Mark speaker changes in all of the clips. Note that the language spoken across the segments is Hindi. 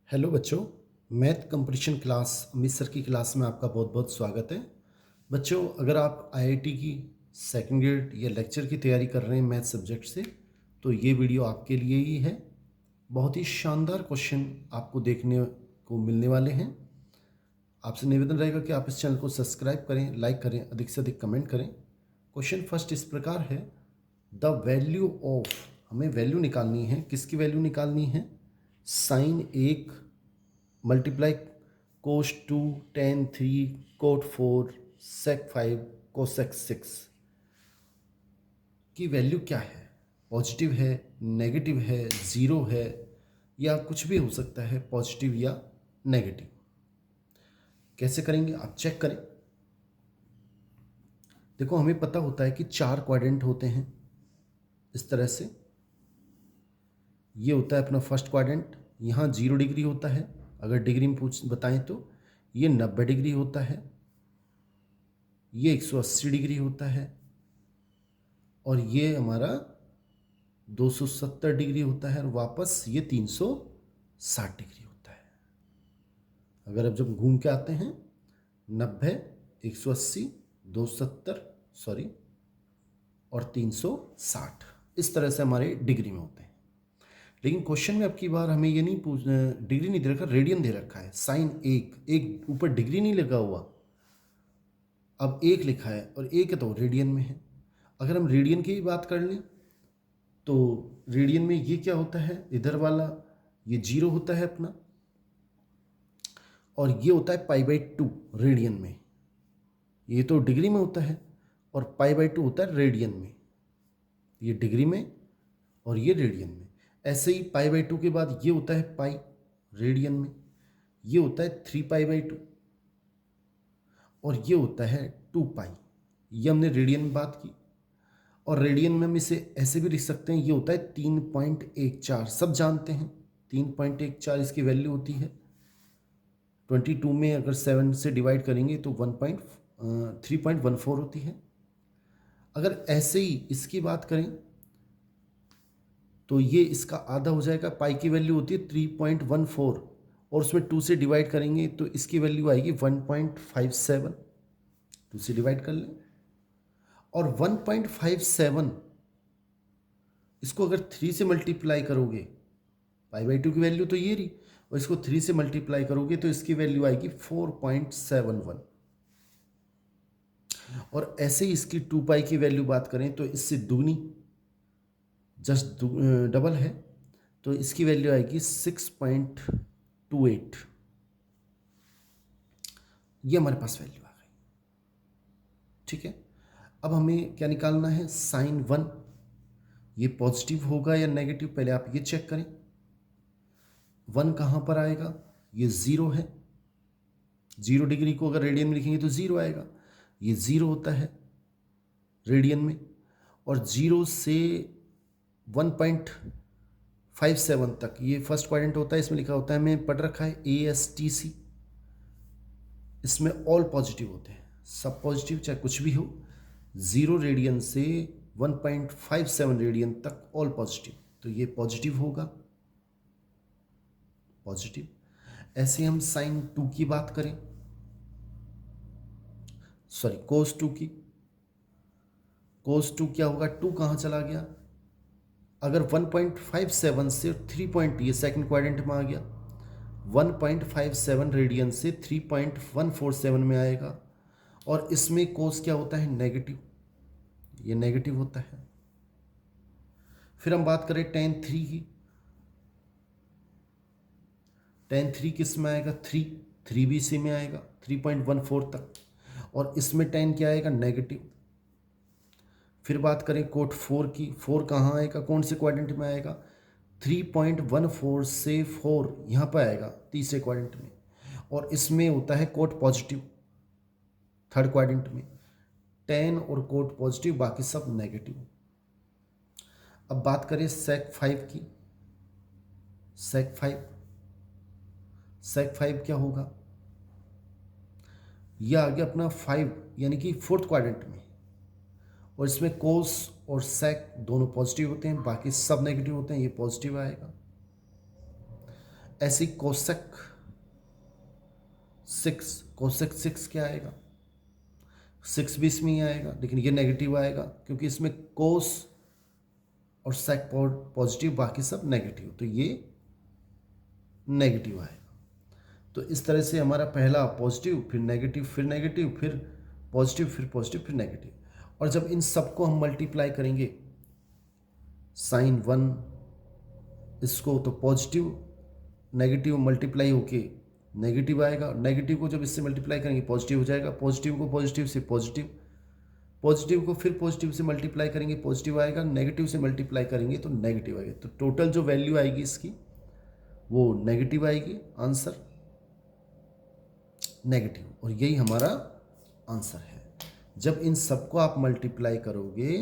Speaker 1: हेलो बच्चों, math competition class Amit sir की क्लास में आपका बहुत बहुत स्वागत है। बच्चों, अगर आप आईआईटी की सेकंड ग्रेड या लेक्चर की तैयारी कर रहे हैं मैथ सब्जेक्ट से, तो ये वीडियो आपके लिए ही है। बहुत ही शानदार क्वेश्चन आपको देखने को मिलने वाले हैं। आपसे निवेदन रहेगा कि आप इस चैनल को सब्सक्राइब करें, लाइक करें, अधिक से अधिक कमेंट करें। क्वेश्चन फर्स्ट इस प्रकार है, द वैल्यू ऑफ, हमें वैल्यू निकालनी है। किसकी वैल्यू निकालनी है? Sine 1 multiply cos 2 tan 3 cot 4 sec 5 cosec 6 की वैल्यू क्या है? पॉजिटिव है, नेगेटिव है, ज़ीरो है, या कुछ भी हो सकता है, पॉजिटिव या नेगेटिव। कैसे करेंगे आप चेक करें। देखो, हमें पता होता है कि 4 क्वाड्रेंट होते हैं इस तरह से। ये होता है अपना फर्स्ट क्वाड्रेंट, यहाँ 0 डिग्री होता है। अगर डिग्री में बताएं तो ये 90 डिग्री होता है, ये 180 डिग्री होता है, और ये हमारा 270 डिग्री होता है, और वापस ये 360 डिग्री होता है। अगर अब जब घूम के आते हैं 90, 180, 270 सॉरी और 360, इस तरह से हमारे डिग्री में होते हैं। लेकिन क्वेश्चन में अब की बार हमें ये नहीं डिग्री नहीं दे रखा, रेडियन दे रखा है। साइन 1 ऊपर डिग्री नहीं लगा हुआ, अब 1 लिखा है, और 1 तो रेडियन में है। अगर हम रेडियन की भी बात कर लें तो रेडियन में ये क्या होता है, इधर वाला ये 0 होता है अपना, और ये होता है π/2 रेडियन में। ये तो डिग्री में होता है, और π/2 होता है रेडियन में। ये डिग्री में और ये रेडियन में। ऐसे ही π/2 के बाद ये होता है पाई रेडियन में, ये होता है 3π/2, और ये होता है 2π। ये हमने रेडियन में बात की। और रेडियन में हम इसे ऐसे भी लिख सकते हैं, ये होता है 3.14। सब जानते हैं 3.14 इसकी वैल्यू होती है। 22 में अगर 7 से डिवाइड करेंगे तो 3.14 होती है। अगर ऐसे ही इसकी बात करें तो ये इसका आधा हो जाएगा। पाई की वैल्यू होती है 3.14, और उसमें 2 से डिवाइड करेंगे तो इसकी वैल्यू आएगी 1.57। 2 से डिवाइड कर लें, और 1.57 इसको अगर 3 से मल्टीप्लाई करोगे, π/2 की वैल्यू तो ये रही, और इसको 3 से मल्टीप्लाई करोगे तो इसकी वैल्यू आएगी 4.71। और ऐसे ही इसकी 2π की वैल्यू बात करें तो इससे दुगनी, जस्ट डबल है, तो इसकी वैल्यू आएगी 6.28। ये हमारे पास वैल्यू आ गई। ठीक है, अब हमें क्या निकालना है? साइन 1, ये पॉजिटिव होगा या नेगेटिव, पहले आप ये चेक करें। 1 कहाँ पर आएगा? ये 0 है। 0 डिग्री को अगर रेडियन में लिखेंगे तो 0 आएगा। ये 0 होता है रेडियन में, और 0 से 1.57 तक ये फर्स्ट क्वाड्रेंट होता है। इसमें लिखा होता है, हमें पढ़ रखा है ASTC। इसमें ऑल पॉजिटिव होते हैं, सब पॉजिटिव, चाहे कुछ भी हो। 0 रेडियन से 1.57 रेडियन तक ऑल पॉजिटिव, तो ये पॉजिटिव होगा, पॉजिटिव। ऐसे हम साइन 2 की बात करें, सॉरी कोस 2 की। कोस 2 क्या होगा? 2 कहाँ चला गया? अगर 1.57 से 3 ये सेकंड क्वाड्रेंट में आ गया, 1.57 रेडियन से 3.147 में आएगा। और इसमें कोस क्या होता है? नेगेटिव, ये नेगेटिव होता है। फिर हम बात करें tan 3 की। tan 3 किस में आएगा? 3 भी इसी में आएगा, 3.14 तक, और इसमें tan क्या आएगा? नेगेटिव। फिर बात करें कोट 4 की। 4 कहाँ आएगा? कौन से क्वाड्रेंट में आएगा? 3.14 से 4 यहाँ पर आएगा, तीसरे क्वाड्रेंट में, और इसमें होता है कोट पॉजिटिव, थर्ड क्वाड्रेंट में। tan और कोट पॉजिटिव, बाकी सब नेगेटिव। अब बात करें सेक 5 की। सेक 5 क्या होगा? यह आ गया अपना 5, यानी कि फोर्थ क्वाड्रेंट में, और इसमें कोस और सेक दोनों पॉजिटिव होते हैं, बाकी सब नेगेटिव होते हैं, ये पॉजिटिव आएगा। ऐसे कोसेक 6 क्या आएगा, 6 भी इसमें ही आएगा, लेकिन ये नेगेटिव आएगा क्योंकि इसमें कोस और सेक पॉजिटिव, बाकी सब नेगेटिव, तो ये नेगेटिव आएगा। तो इस तरह से हमारा पहला पॉजिटिव, फिर नेगेटिव, फिर नेगेटिव, फिर पॉजिटिव, फिर पॉजिटिव, फिर नेगेटिव। और जब इन सबको हम मल्टीप्लाई करेंगे sin 1 इसको, तो पॉजिटिव नेगेटिव मल्टीप्लाई होके नेगेटिव आएगा, नेगेटिव को जब इससे मल्टीप्लाई करेंगे पॉजिटिव हो जाएगा, पॉजिटिव को पॉजिटिव से पॉजिटिव, पॉजिटिव को फिर पॉजिटिव से मल्टीप्लाई करेंगे पॉजिटिव आएगा, नेगेटिव से मल्टीप्लाई करेंगे तो नेगेटिव आएगा। तो टोटल जो वैल्यू आएगी इसकी वो नेगेटिव आएगी, आंसर नेगेटिव, और यही हमारा आंसर है। जब इन सबको आप मल्टीप्लाई करोगे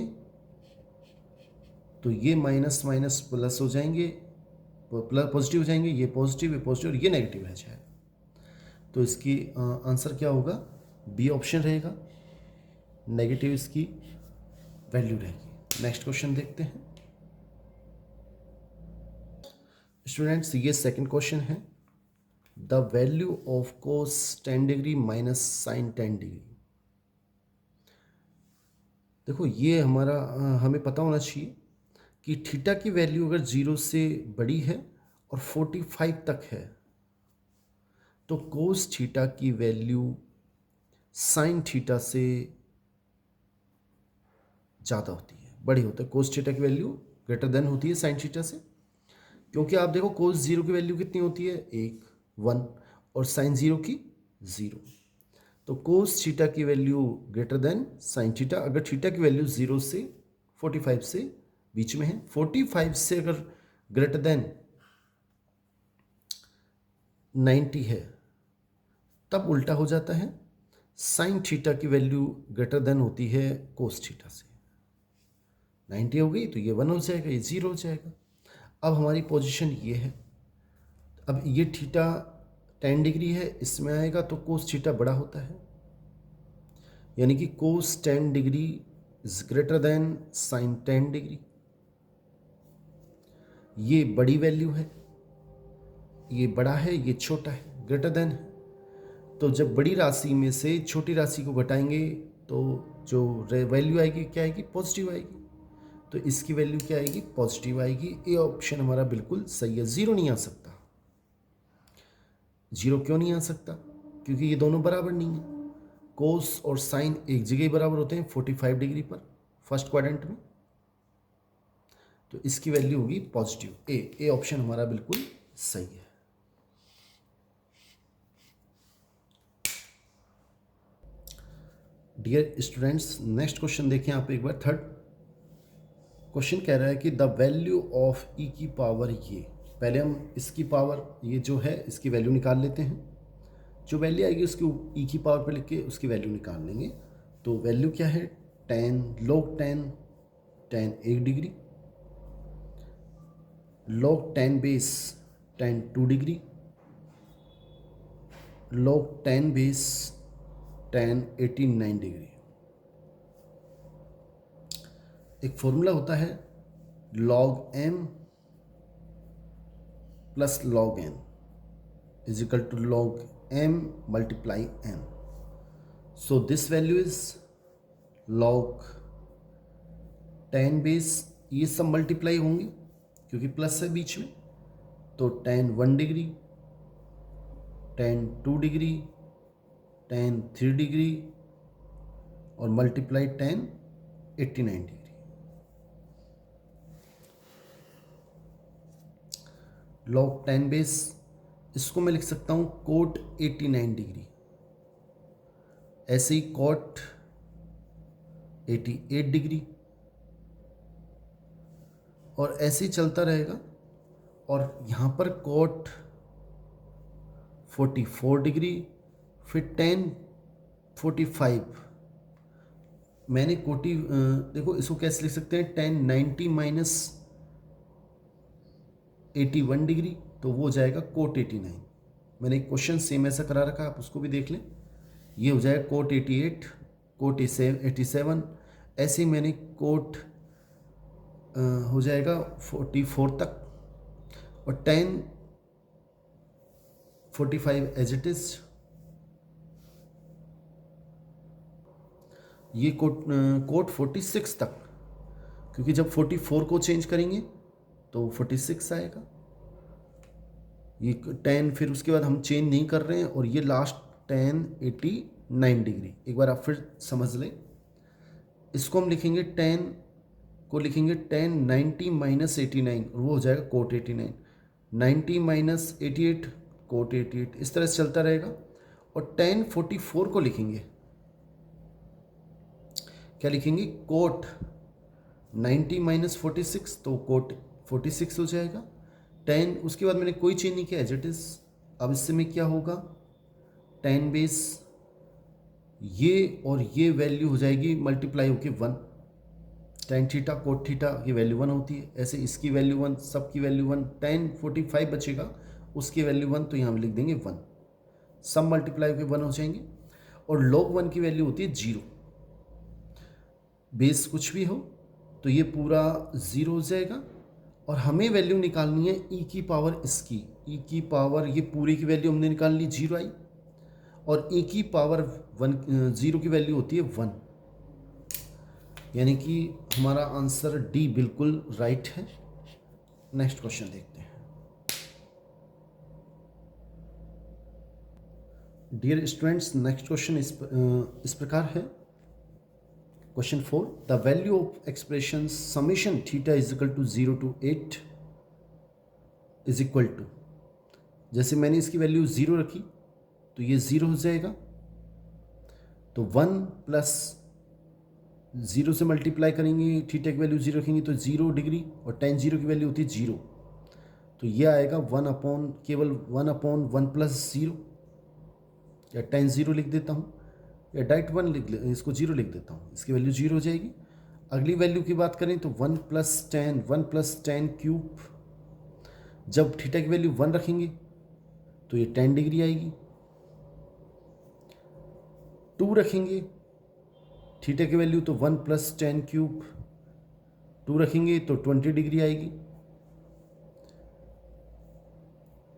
Speaker 1: तो ये माइनस माइनस प्लस हो जाएंगे, प्लस पॉजिटिव हो जाएंगे, ये पॉजिटिव, ये पॉजिटिव और ये नेगेटिव रह जाएगा। तो इसकी आंसर क्या होगा, बी ऑप्शन रहेगा, नेगेटिव इसकी वैल्यू रहेगी। नेक्स्ट क्वेश्चन देखते हैं स्टूडेंट्स, ये सेकंड क्वेश्चन है, the value of cos 10 degree minus sine 10 degree. देखो ये हमारा हमें पता होना चाहिए कि थीटा की वैल्यू अगर 0 से बड़ी है और 45 तक है तो कोस थीटा की वैल्यू साइन थीटा से ज़्यादा होती है, बड़ी होता है। कोस थीटा की वैल्यू ग्रेटर देन होती है साइन थीटा से, क्योंकि आप देखो कोस 0 की वैल्यू कितनी होती है, 1 और साइन 0 की 0। तो कोस थीटा की value greater than sine theta, अगर थीटा की वैल्यू 0 से 45 से बीच में है, 45 से अगर ग्रेटर देन 90 है तब उल्टा हो जाता है, साइन थीटा की वैल्यू ग्रेटर देन होती है कोस थीटा से। 90 हो गई तो ये 1 हो जाएगा, ये 0 हो जाएगा। अब हमारी पोजीशन ये है, अब ये थीटा 10 डिग्री है, इसमें आएगा तो कोस थीटा बड़ा होता है, यानी कि cos 10 degree is greater than sine 10 degree. ये बड़ी वैल्यू है, ये बड़ा है, ये छोटा है, ग्रेटर देन है। तो जब बड़ी राशि में से छोटी राशि को घटाएंगे तो जो वैल्यू आएगी क्या आएगी, पॉजिटिव आएगी। तो इसकी वैल्यू क्या आएगी, पॉजिटिव आएगी। ए ऑप्शन हमारा बिल्कुल सही है। 0 नहीं आ सकता। 0 क्यों नहीं आ सकता, क्योंकि ये दोनों बराबर नहीं है। कोस और साइन एक जगह ही बराबर होते हैं 45 डिग्री पर फर्स्ट क्वाड्रेंट में, तो इसकी वैल्यू होगी पॉजिटिव। ए ऑप्शन हमारा बिल्कुल सही है। डियर स्टूडेंट्स, नेक्स्ट क्वेश्चन देखें आप एक बार। थर्ड क्वेश्चन कह रहा है कि द वैल्यू ऑफ ई की पावर ये, पहले हम इसकी पावर ये जो है इसकी वैल्यू निकाल लेते हैं। जो वैल्यू आएगी उसकी ई की पावर पे लिख के उसकी वैल्यू निकाल लेंगे। तो वैल्यू क्या है, tan log 10 tan 1 degree, log 10 base tan 2 degree, log 10 base tan 89 degree. एक फॉर्मूला होता है log m plus log n is equal to log m multiply n। So this value is log 10 base, ये सब मल्टीप्लाई होंगे क्योंकि प्लस है बीच में, तो tan 1 degree, tan 2 degree, tan 3 degree और multiply tan 89 degree. log 10 base, इसको मैं लिख सकता हूँ कोट 89 डिग्री, ऐसे ही कोट 88 डिग्री, और ऐसे ही चलता रहेगा। और यहाँ पर कोट 44 डिग्री, फिर tan 45। मैंने कोटी देखो इसको कैसे लिख सकते हैं, tan 90 माइनस 81 डिग्री, तो वो हो जाएगा कोट 89। मैंने एक क्वेश्चन सेम ऐसा करा रखा, आप उसको भी देख लें। ये हो जाएगा कोट 88, कोट 87, ऐसे ही मैंने कोट हो जाएगा 44 तक, और tan 45 एज इट इज। ये कोट 46 तक, क्योंकि जब 44 को चेंज करेंगे तो 46 आएगा। ये 10 फिर उसके बाद हम चेंज नहीं कर रहे हैं, और ये लास्ट 10 89 डिग्री। एक बार आप फिर समझ लें, इसको हम लिखेंगे 10 को लिखेंगे 10 90 माइनस 89, और वो हो जाएगा कोट 89। 90 माइनस 88 कोट 88, इस तरह से चलता रहेगा। और 10 44 को लिखेंगे, क्या लिखेंगे, कोट 90 माइनस 46, तो कोट 46 हो जाएगा। 10 उसके बाद मैंने कोई चेंज नहीं किया, एज इट इज। अब इससे में क्या होगा, 10 बेस ये और ये वैल्यू हो जाएगी मल्टीप्लाई होके 1। tan थीटा कोट थीटा की वैल्यू 1 होती है, ऐसे इसकी वैल्यू 1, सब की वैल्यू 1। tan 45 बचेगा, उसकी वैल्यू 1, तो यहाँ लिख देंगे 1। सब मल्टीप्लाई होके 1 हो जाएंगे। और log 1 की वैल्यू होती है 0। बेस कुछ भी हो तो ये पूरा 0 हो जाएगा। और हमें वैल्यू निकालनी है e की पावर इसकी, e की पावर ये पूरी की वैल्यू हमने निकाल ली 0 आई, और e की पावर 0 की वैल्यू होती है 1, यानी कि हमारा आंसर डी बिल्कुल राइट है। नेक्स्ट क्वेश्चन देखते हैं। डियर स्टूडेंट्स, नेक्स्ट क्वेश्चन इस प्रकार है। Question 4, the value of expression summation theta is equal to 0 to 8 is equal to, जैसे मैंने इसकी वैल्यू 0 रखी तो ये 0 हो जाएगा, तो 1 प्लस 0 से मल्टीप्लाई करेंगे, थीटा की वैल्यू 0 रखेंगे तो 0 डिग्री, और tan 0 की वैल्यू होती है 0, तो ये आएगा 1 केवल 1/1 प्लस 0, या tan 0 लिख देता हूँ, या डायरेक्ट 1 इसको 0 लिख देता हूँ, इसकी वैल्यू 0 हो जाएगी। अगली वैल्यू की बात करें तो 1 प्लस tan क्यूब, जब थीटा की वैल्यू 1 रखेंगे तो ये 10 डिग्री आएगी। 2 रखेंगे थीटा की वैल्यू, तो 1 प्लस tan क्यूब, 2 रखेंगे तो 20 डिग्री आएगी।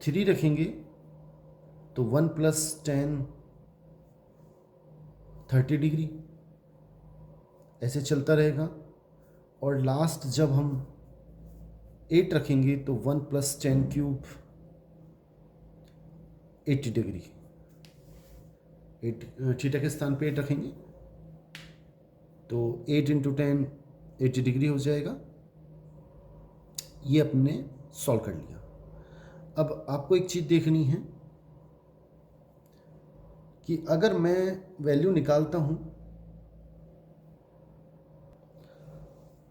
Speaker 1: 3 रखेंगे तो 1 प्लस tan 30 डिग्री, ऐसे चलता रहेगा। और लास्ट जब हम 8 रखेंगे तो 1 plus tan cube 80 degree, 8 theta के स्थान पे 8 रखेंगे तो 8 इंटू 10 80 डिग्री हो जाएगा। ये अपने सॉल्व कर लिया। अब आपको एक चीज़ देखनी है कि अगर मैं वैल्यू निकालता हूँ,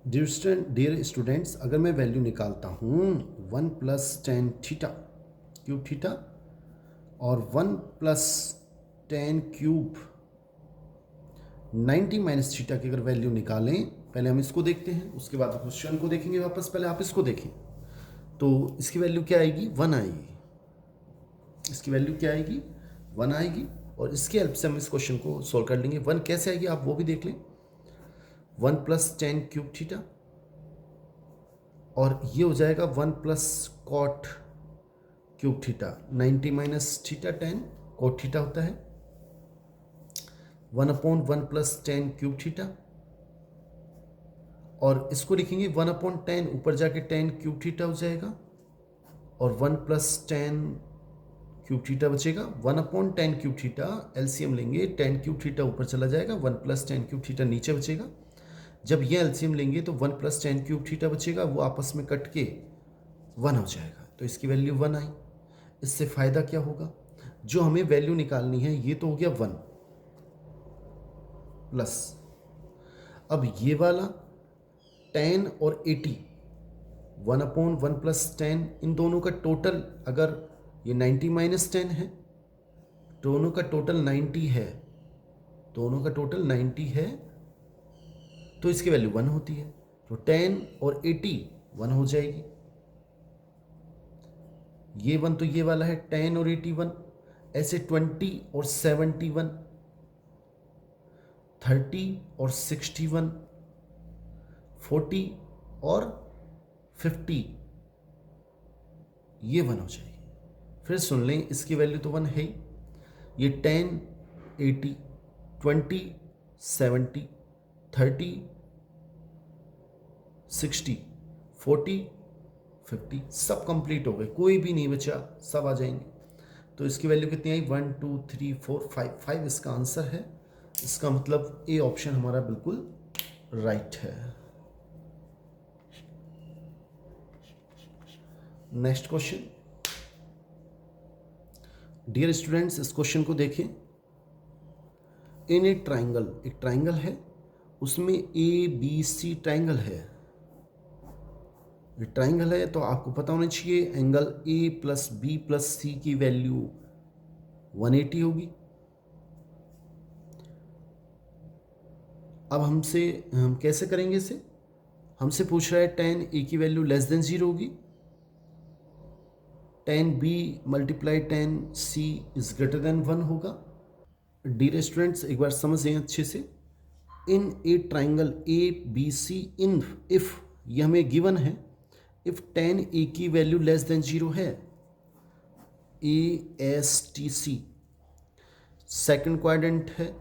Speaker 1: डियर स्टूडेंट्स, अगर मैं वैल्यू निकालता हूँ 1 plus tan theta cube theta और 1 plus tan cube 90 minus theta की अगर वैल्यू निकालें, पहले हम इसको देखते हैं, उसके बाद क्वेश्चन को देखेंगे वापस। पहले आप इसको देखें तो इसकी वैल्यू क्या आएगी, 1 आएगी। इसकी वैल्यू क्या आएगी, 1 आएगी। और इसके हेल्प से हम इस क्वेश्चन को सॉल्व कर लेंगे। 1 कैसे आएगी आप वो भी देख लें। 1 प्लस tan क्यूब थीटा, और ये हो जाएगा 1 plus cot cube theta, 90 minus theta tan cot theta होता है, 1/1 प्लस tan क्यूब थीटा। और इसको लिखेंगे 1/10, ऊपर जाके tan क्यूब थीटा हो जाएगा, और 1 प्लस tan क्यूब थीटा बचेगा। 1/10 क्यूब थीटा एलसीएम लेंगे, tan क्यूब थीटा ऊपर चला जाएगा, 1 प्लस tan क्यूब थीटा नीचे बचेगा। जब ये एलसीएम लेंगे तो 1 प्लस tan क्यूब थीटा बचेगा, वो आपस में कट के 1 हो जाएगा, तो इसकी वैल्यू 1 आई। इससे फ़ायदा क्या होगा, जो हमें वैल्यू निकालनी है ये तो हो गया 1 प्लस, अब ये वाला tan और 80, 1/1 प्लस tan, इन दोनों का टोटल, अगर ये 90 माइनस 10 है, दोनों का टोटल 90 है, दोनों का टोटल 90 है, तो इसकी वैल्यू 1 होती है, तो 10 और 80 1 हो जाएगी। ये 1 तो ये वाला है, 10 और 81, ऐसे 20 और 71, 30 और 61, 40 और 50, ये 1 हो जाएगी। फिर सुन लें, इसकी वैल्यू तो 1 है ही। ये 10, 80, 20, 70, 30, 60, 40, 50 सब कंप्लीट हो गए, कोई भी नहीं बचा, सब आ जाएंगे। तो इसकी वैल्यू कितनी आई? 1 2 3 4 5 5 इसका आंसर है। इसका मतलब ए ऑप्शन हमारा बिल्कुल राइट है। Next question. डियर स्टूडेंट्स, इस क्वेश्चन को देखें। इन ए ट्राइंगल, एक ट्राइंगल है, उसमें ए बी सी ट्राइंगल है। ट्राइंगल है तो आपको पता होना चाहिए angle A plus B plus C की वैल्यू 180 होगी। अब हम कैसे करेंगे इसे? हमसे पूछ रहा है tan a की वैल्यू लेस देन 0 होगी, tan b multiply tan c is greater than 1 होगा। डियर स्टूडेंट्स, एक बार समझें अच्छे से। In a triangle A B C, in if ये हमें गिवन है, इफ tan a की वैल्यू लेस देन 0 है, ASTC सेकंड क्वाड्रेंट है।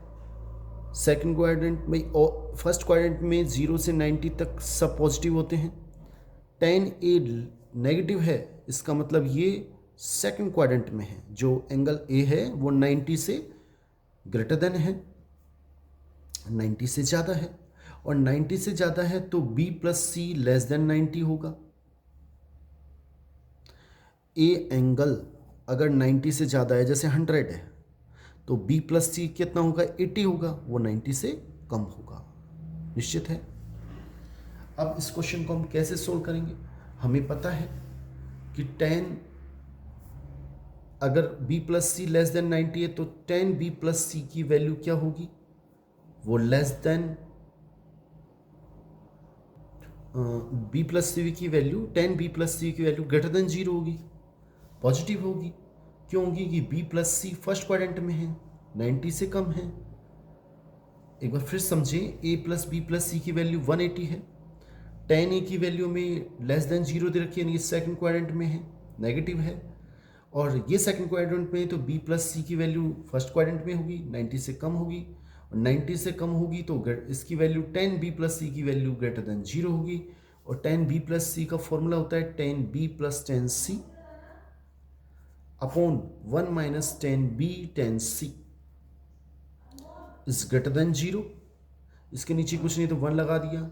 Speaker 1: सेकंड क्वाड्रेंट में, फर्स्ट क्वाड्रेंट में 0 से 90 तक सब पॉजिटिव होते हैं। tan a नेगेटिव है, इसका मतलब ये सेकंड क्वाड्रेंट में है। जो एंगल a है वो 90 से ग्रेटर देन है, 90 से ज़्यादा है, और 90 से ज़्यादा है तो b प्लस सी लेस देन 90 होगा। ए एंगल अगर 90 से ज़्यादा है, जैसे 100 है, तो b प्लस सी कितना होगा? 80 होगा, वो 90 से कम होगा, निश्चित है। अब इस क्वेश्चन को हम कैसे सोल्व करेंगे? हमें पता है कि tan अगर b प्लस सी लेस देन 90 है तो tan b प्लस सी की वैल्यू क्या होगी? वो less than b plus C की value, tan b plus C की वैल्यू ग्रेटर देन 0 होगी, पॉजिटिव होगी। क्यों होगी? कि b प्लस सी फर्स्ट क्वाड्रेंट में है, 90 से कम है। एक बार फिर समझें, a plus B plus C की वैल्यू 180 है, tan a की वैल्यू में लेस देन 0 दे रखी है, ये सेकंड क्वाड्रेंट में है, नेगेटिव है, और ये सेकंड क्वाड्रेंट में है, तो b प्लस सी की वैल्यू फर्स्ट क्वाड्रेंट में होगी, 90 से कम होगी, और 90 से कम होगी तो इसकी value tan b plus C की वैल्यू ग्रेटर देन 0 होगी। और tan b प्लस सी का फॉर्मूला होता है tan b plus tan c upon 1 minus tan b tan c is greater then 0। इसके नीचे कुछ नहीं तो 1 लगा दिया,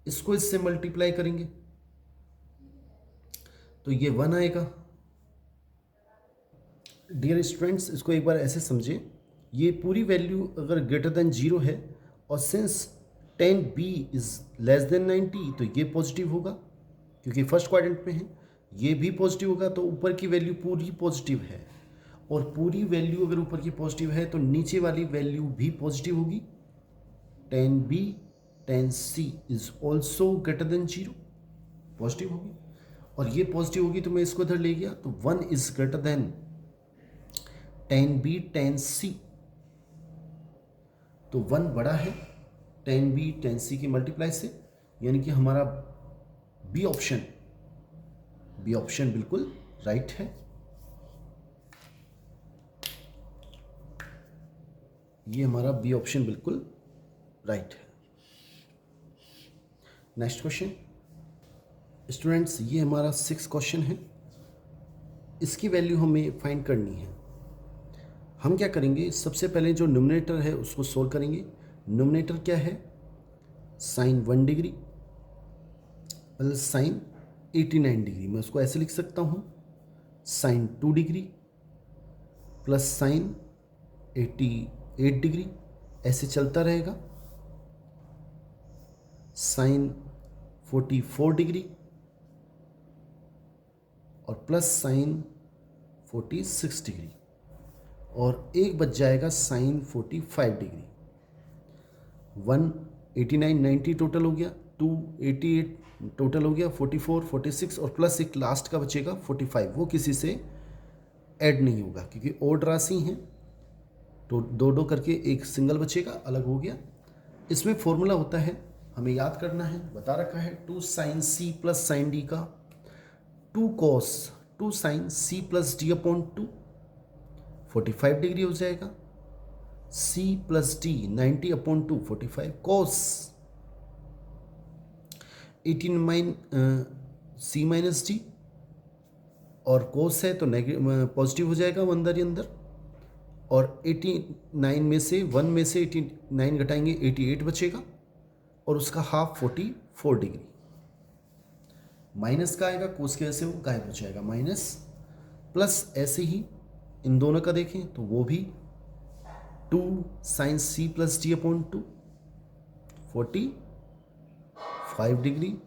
Speaker 1: इसको इससे मल्टीप्लाई करेंगे तो ये 1 आएगा। डियर स्टूडेंट्स, इसको एक बार ऐसे समझें, ये पूरी वैल्यू अगर ग्रेटर देन 0 है, और since tan b is less than 90 तो ये पॉजिटिव होगा क्योंकि फर्स्ट क्वाड्रेंट में है, ये भी पॉजिटिव होगा, तो ऊपर की वैल्यू पूरी पॉजिटिव है, और पूरी वैल्यू अगर ऊपर की पॉजिटिव है तो नीचे वाली वैल्यू भी पॉजिटिव होगी। tan b tan c is also greater than 0, positive होगी, और ये पॉजिटिव होगी तो मैं इसको इधर ले गया, तो 1 is greater then tan b tan c, तो 1 बड़ा है tan b tan c की मल्टीप्लाई से, यानी कि हमारा बी ऑप्शन बिल्कुल राइट है। ये हमारा बी ऑप्शन बिल्कुल राइट है। नेक्स्ट क्वेश्चन स्टूडेंट्स, ये हमारा 6 क्वेश्चन है, इसकी वैल्यू हमें फाइंड करनी है। हम क्या करेंगे, सबसे पहले जो न्यूमरेटर है उसको सोल्व करेंगे। न्यूमरेटर क्या है? Sine 1 degree plus sine 89 degree, मैं उसको ऐसे लिख सकता हूँ, sine 2 degree plus sine 88 degree, ऐसे चलता रहेगा। साइन 44 डिग्री और प्लस साइन 46 डिग्री, और एक बच जाएगा साइन 45 डिग्री। 189 90 टोटल हो गया, 288 टोटल हो गया, 44 46 और प्लस एक लास्ट का बचेगा 45, वो किसी से ऐड नहीं होगा क्योंकि ओड राशि हैं, तो दो करके एक सिंगल बचेगा, अलग हो गया। इसमें फॉर्मूला होता है, हमें याद करना है, बता रखा है, 2 sine C plus sine D का 2 two sine C plus D upon two, 45 degree हो जाएगा। C plus D 90 upon two 45, cos 18 C minus D, और कोस है तो नेगेटिव पॉजिटिव हो जाएगा वो अंदर ही अंदर, और 89 में से 1 में से 89 घटाएंगे 88 बचेगा, और उसका हाफ 44 डिग्री। माइनस का आएगा, कोस की वजह से वो गायब हो जाएगा माइनस, प्लस ऐसे ही इन दोनों का देखें तो वो भी 2 sine C plus D upon two 45 degree,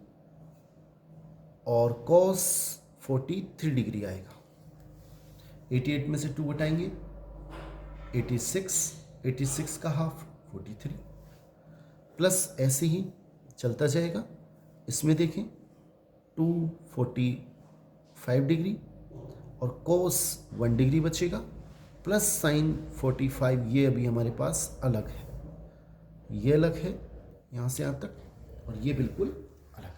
Speaker 1: और कॉस 43 डिग्री आएगा। 88 में से 2 घटाएंगे 86 का हाफ 43, प्लस ऐसे ही चलता जाएगा। इसमें देखें 245 डिग्री और कोस 1 डिग्री बचेगा, प्लस साइन 45, ये अभी हमारे पास अलग है, ये अलग है यहाँ से यहाँ तक, और ये बिल्कुल अलग है।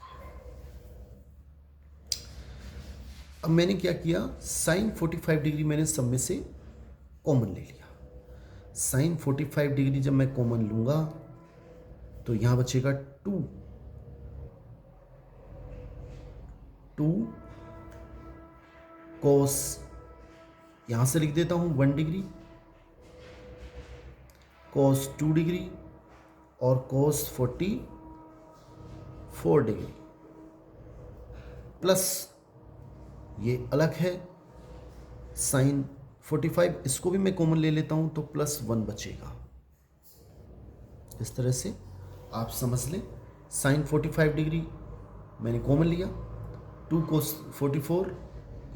Speaker 1: अब मैंने क्या किया, साइन 45 डिग्री मैंने सब में से कॉमन ले लिया। साइन 45 डिग्री जब मैं कॉमन लूँगा तो यहाँ बचेगा 2 कोस, यहाँ से लिख देता हूँ 1 डिग्री, कोस 2 डिग्री, और कोस 44 डिग्री, प्लस ये अलग है साइन 45, इसको भी मैं कॉमन ले लेता हूँ तो प्लस 1 बचेगा। इस तरह से आप समझ लें, साइन 45 डिग्री मैंने कॉमन लिया, 2 कोस 44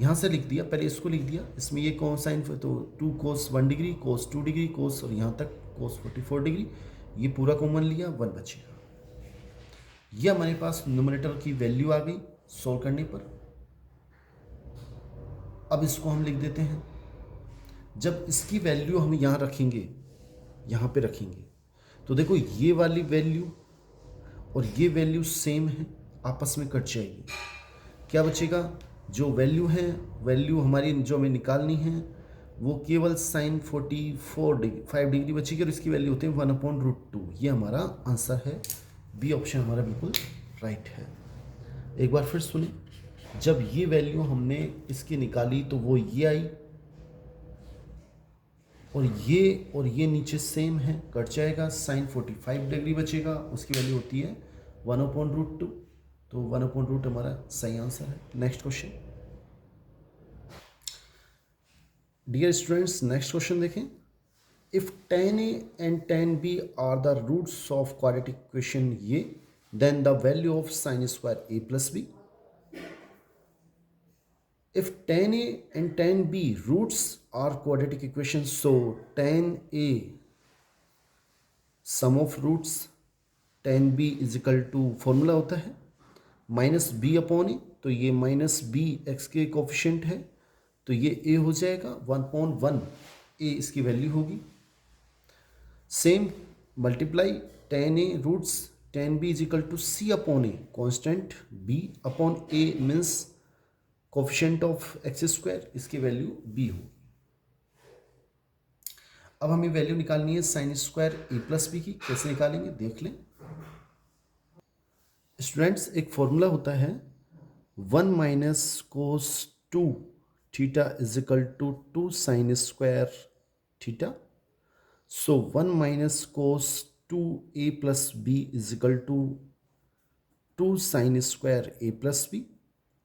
Speaker 1: यहाँ से लिख दिया, पहले इसको लिख दिया, इसमें ये कौन साइन, तो 2 कोस 1 डिग्री, कोस 2 डिग्री, कोस, और यहाँ तक कोस 44 डिग्री, ये पूरा कॉमन लिया, 1 बचेगा। ये हमारे पास न्यूमरेटर की वैल्यू आ गई सॉल्व करने पर। अब इसको हम लिख देते हैं, जब इसकी वैल्यू हम यहाँ रखेंगे, यहाँ पे रखेंगे, तो देखो ये वाली वैल्यू और ये वैल्यू सेम है, आपस में कट जाएगी। क्या बचेगा, जो वैल्यू है, वैल्यू हमारी जो हमें निकालनी है वो केवल साइन 45 डिग्री बचेगी, और इसकी वैल्यू होती है 1/√2। ये हमारा आंसर है, बी ऑप्शन हमारा बिल्कुल राइट है। एक बार फिर सुने, जब ये वैल्यू हमने इसकी निकाली तो वो ये आई, और ये नीचे सेम है, कट जाएगा, साइन 45 डिग्री बचेगा, उसकी वैल्यू होती है 1/√2, तो 1/√2 हमारा सही आंसर है। Next question, dear students, next question देखें। If tan a and tan b are the roots of quadratic equation ये, then the value of sine square a plus B. If tan a and tan b roots are quadratic equations, so tan a sum of roots tan b is equal to, formula होता है माइनस बी अपॉन ए, तो ये माइनस बी एक्स के कोफिशिएंट है, तो ये a हो जाएगा 1/1, a इसकी वैल्यू होगी। Same multiply tan a roots tan b is equal to c upon a, constant b upon a means coefficient of x square, इसकी वैल्यू b हो। अब हमें वैल्यू निकालनी है sine square a plus b की, कैसे निकालेंगे देख लें स्टूडेंट्स। एक फॉर्मूला होता है 1 minus cos 2 theta is equal to 2 sine square theta. So 1 minus cos 2 a plus b is equal to 2 sine square a plus b.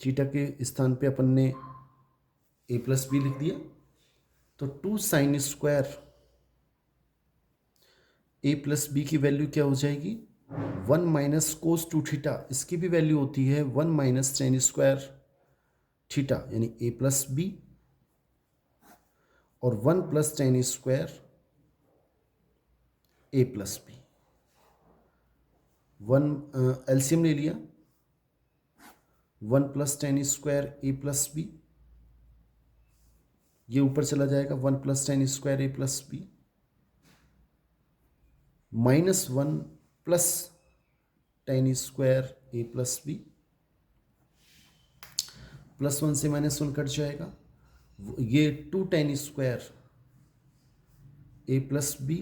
Speaker 1: Theta के स्थान पे अपन ने a प्लस बी लिख दिया, तो 2 sine square a plus b की वैल्यू क्या हो जाएगी, 1 माइनस कोस 2 थीटा, इसकी भी वैल्यू होती है 1 माइनस साइन स्क्वायर थीटा, यानी a प्लस बी, और 1 plus sine square a plus B. 1 LCM ले लिया, 1 plus tan square A plus B, ये ऊपर चला जाएगा 1 plus tan square A plus B, minus 1 plus tan square A plus B, +1 से -1 कट जाएगा, ये 2 tan square a plus B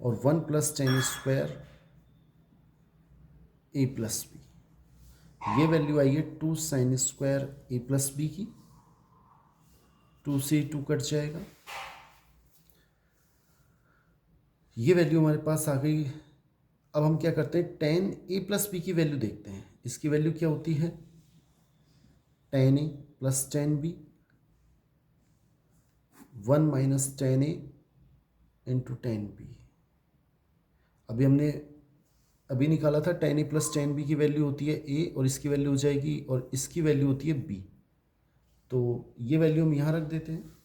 Speaker 1: और 1 + tan square a plus B. ये वैल्यू आई है 2 sin square a plus b की, 2 से 2 कट जाएगा, ये वैल्यू हमारे पास आ गई। अब हम क्या करते हैं, tan a प्लस बी की वैल्यू देखते हैं। इसकी वैल्यू क्या होती है, tan a plus tan b 1 - tan a into tan b। अभी निकाला था tan a plus tan b की वैल्यू होती है a और इसकी वैल्यू हो जाएगी और इसकी वैल्यू होती है b। तो ये वैल्यू हम यहाँ रख देते हैं।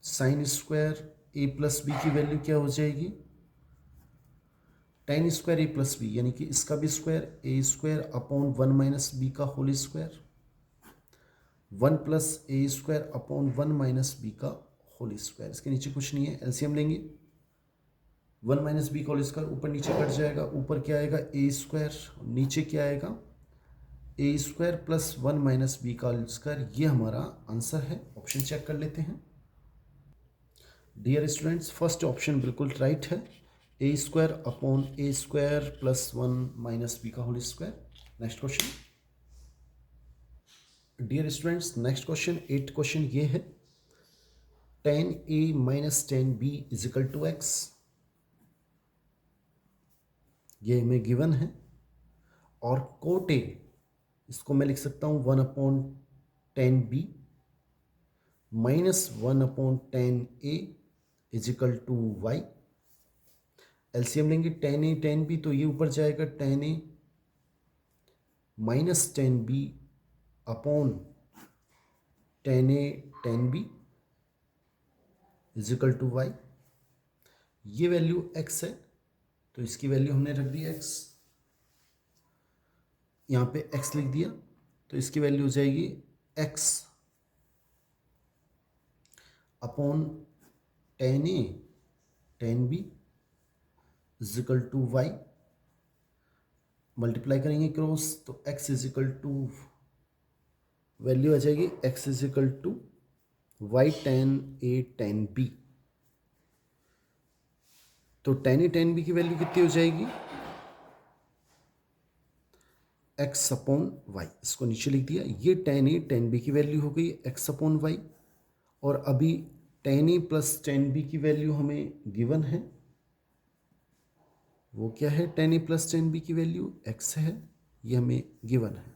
Speaker 1: Sine square a plus b की वैल्यू क्या हो जाएगी, tan square a plus b, यानी कि इसका भी square a square upon 1 - b का whole square, 1 + a square upon 1 - b का होल स्क्वायर। इसके नीचे कुछ नहीं है, एलसीएम लेंगे, 1 - b का होल स्क्वायर ऊपर नीचे कट जाएगा, ऊपर क्या आएगा a स्क्वायर, नीचे क्या आएगा a स्क्वायर प्लस 1 - b का होल स्क्वायर। ये हमारा आंसर है। ऑप्शन चेक कर लेते हैं। डियर स्टूडेंट्स, फर्स्ट ऑप्शन बिल्कुल राइट है, a square upon a square plus 1 - b का whole square. Next question. Dear students, next question 8 question ये है, tan a - tan b = x। ये हमें गिवन है। और कोट ए, इसको मैं लिख सकता हूँ 1/tan b -1/tan a = y। LCM लेंगे, tan a tan b, तो ये ऊपर जाएगा tan a -tan b upon tan a tan b = y। ये वैल्यू x है, तो इसकी वैल्यू हमने रख दी x, यहाँ पे x लिख दिया, तो इसकी वैल्यू हो जाएगी x upon tan a tan b = y। Multiply करेंगे क्रॉस, तो x = वैल्यू आ जाएगी x = y tan a tan b। तो tan a tan b की वैल्यू कितनी हो जाएगी, x अपॉन y। इसको नीचे लिख दिया। ये tan a tan b की वैल्यू हो गई x अपॉन y। और अभी tan a plus tan b की वैल्यू हमें गिवन है, वो क्या है, tan a plus tan b की वैल्यू x है, ये हमें गिवन है।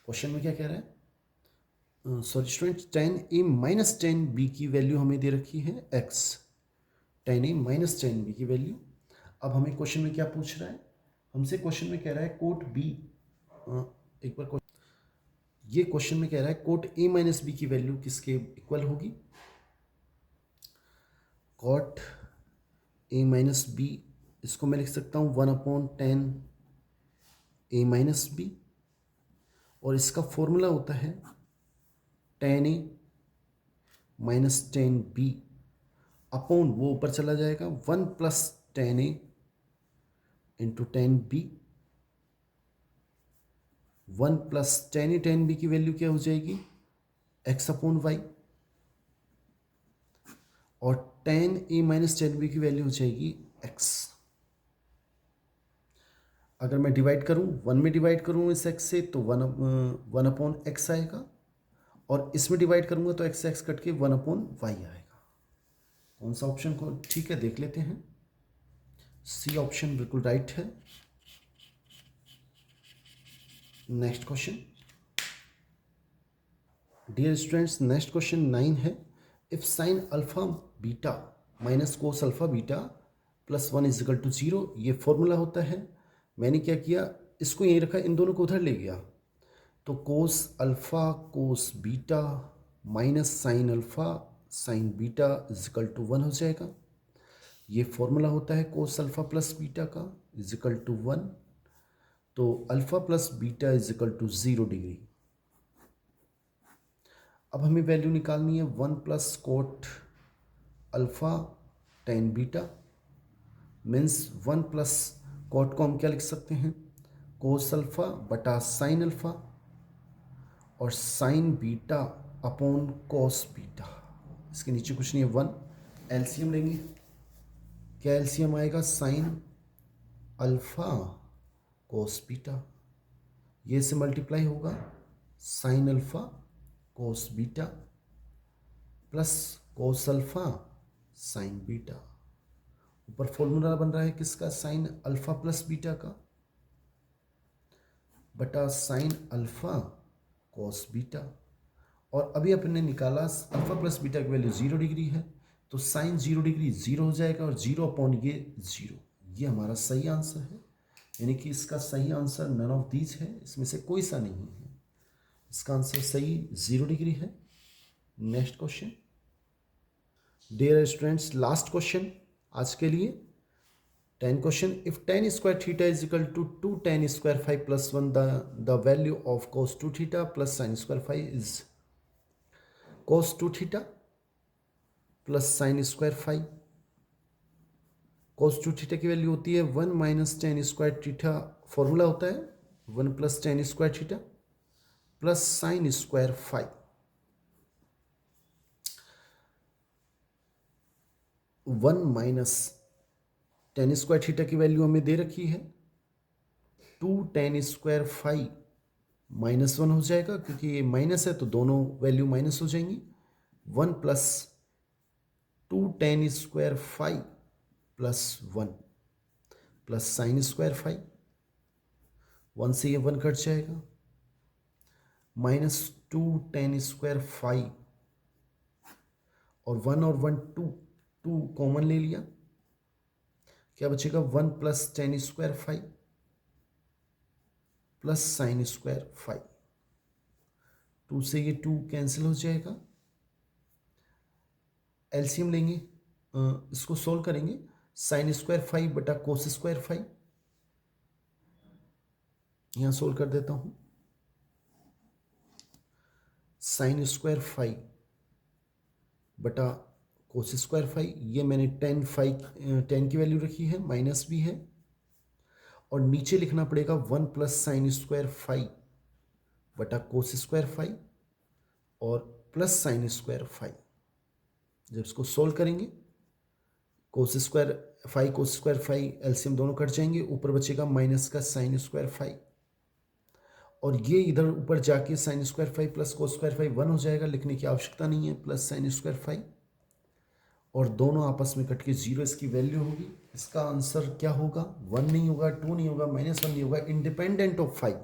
Speaker 1: क्वेश्चन में क्या कह रहा है, sorry student, tan a minus tan b की वैल्यू हमें दे रखी है x, tan a minus tan b की वैल्यू। अब हमें क्वेश्चन में क्या पूछ रहा है, हमसे क्वेश्चन में कह रहा है कोट b, एक बार ये क्वेश्चन में कह रहा है कोट a माइनस बी की वैल्यू किसके इक्वल होगी, कॉट a माइनस बी, इसको मैं लिख सकता हूँ 1/tan a माइनस बी, और इसका फॉर्मूला होता है tan a minus tan b upon, वो ऊपर चला जाएगा 1 + tan a into tan b, 1 + tan a tan b की वैल्यू क्या हो जाएगी, x अपॉन y, और tan a minus tan b की वैल्यू हो जाएगी x। अगर मैं डिवाइड करूं, 1 में डिवाइड करूं इस x से, तो 1/x आएगा, और इसमें डिवाइड करूंगा तो x कट के 1/y आएगा। कौन सा ऑप्शन को ठीक है देख लेते हैं। सी ऑप्शन बिल्कुल राइट है। Next question. Dear students, next question 9 है, if sine alpha beta minus cos alpha beta plus 1 = 0, ये फॉर्मूला होता है। मैंने क्या किया, इसको यहीं रखा, इन दोनों को उधर ले गया, तो cos alpha cos beta minus sine alpha sign beta = 1 हो जाएगा। ये फॉर्मूला होता है कोस अल्फा प्लस बीटा का = 1, तो अल्फा प्लस बीटा = 0 डिग्री। अब हमें वैल्यू निकालनी है 1 + cot alpha tan beta means 1 + cot को हम क्या लिख सकते हैं, कोस अल्फा बटा साइन अल्फा और sine beta upon cos beta. इसके नीचे कुछ नहीं है, 1। एलसीएम लेंगे, क्या एलसीएम आएगा? साइन अल्फा कोस बीटा, ये से मल्टीप्लाई होगा sine alpha cos beta plus cos alpha sign beta. ऊपर फॉर्मूला बन रहा है किसका? साइन अल्फा प्लस बीटा का बटा साइन अल्फा कोस बीटा। और अभी अपने निकाला अल्फा प्लस बीटा की वैल्यू 0 डिग्री है, तो साइन 0 डिग्री 0 हो जाएगा और 0 अपॉन ये 0। ये हमारा सही आंसर है, यानी कि इसका सही आंसर नन ऑफ दीज है, इसमें से कोई सा नहीं है। इसका आंसर सही 0 डिग्री है। Next question, dear students, last question आज के लिए 10 question. If tan square theta is equal to 2 tan square five plus 1, the value of cos 2 theta plus sine square five is cos 2 theta plus sine square five. cos 2 theta की वैल्यू होती है 1 minus tan square theta, formula होता है 1 plus tan square theta plus sine square five. 1 minus tan square theta की वैल्यू हमें दे रखी है 2 tan स्क्वायर फाइव माइनस 1 हो जाएगा, क्योंकि ये माइनस है तो दोनों वैल्यू माइनस हो जाएंगी। 1 plus 2 tan square five plus 1 plus sine square five, 1 से ये 1 कट जाएगा, माइनस 2 tan स्क्वायर फाइव और 1 और 1 2 कॉमन ले लिया, क्या बचेगा? 1 plus tan square five plus sine square five. 2 से ये 2 कैंसिल हो जाएगा। एलसीएम लेंगे, इसको सोल्व करेंगे। साइन स्क्वायर फाइव बटा कोस स्क्वायर फाइव, यहां सोल्व कर देता हूं। साइन स्क्वायर फाइव बटा कोस स्क्वायर फाइव, ये मैंने टेन की वैल्यू रखी है, माइनस भी है, और नीचे लिखना पड़ेगा 1 प्लस साइन स्क्वायर फाइव बटा कोस स्क्वायर फाइव और प्लस साइन स्क्वायर फाइव। जब इसको सोल्व करेंगे कोस स्क्वायर फाइव एलसीएम दोनों कट जाएंगे, ऊपर बचेगा माइनस का साइन स्क्वायर फाइव, और ये इधर ऊपर जाके sign square five plus cos square five 1 हो जाएगा, लिखने की आवश्यकता नहीं है, प्लस साइन स्क्वायर फाइव, और दोनों आपस में कट के 0 इसकी वैल्यू होगी। इसका आंसर क्या होगा? 1 नहीं होगा, 2 नहीं होगा, -1 नहीं होगा, इंडिपेंडेंट ऑफ 5।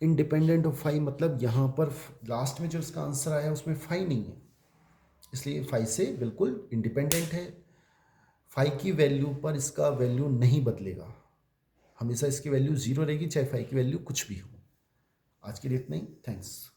Speaker 1: इंडिपेंडेंट ऑफ 5 मतलब यहाँ पर लास्ट में जो इसका आंसर आया उसमें 5 नहीं है, इसलिए 5 से बिल्कुल इंडिपेंडेंट है। 5 की वैल्यू पर इसका वैल्यू नहीं बदलेगा, हमेशा इसकी वैल्यू 0 रहेगी, चाहे 5 की वैल्यू कुछ भी हो। आज के लिए इतना ही, थैंक्स।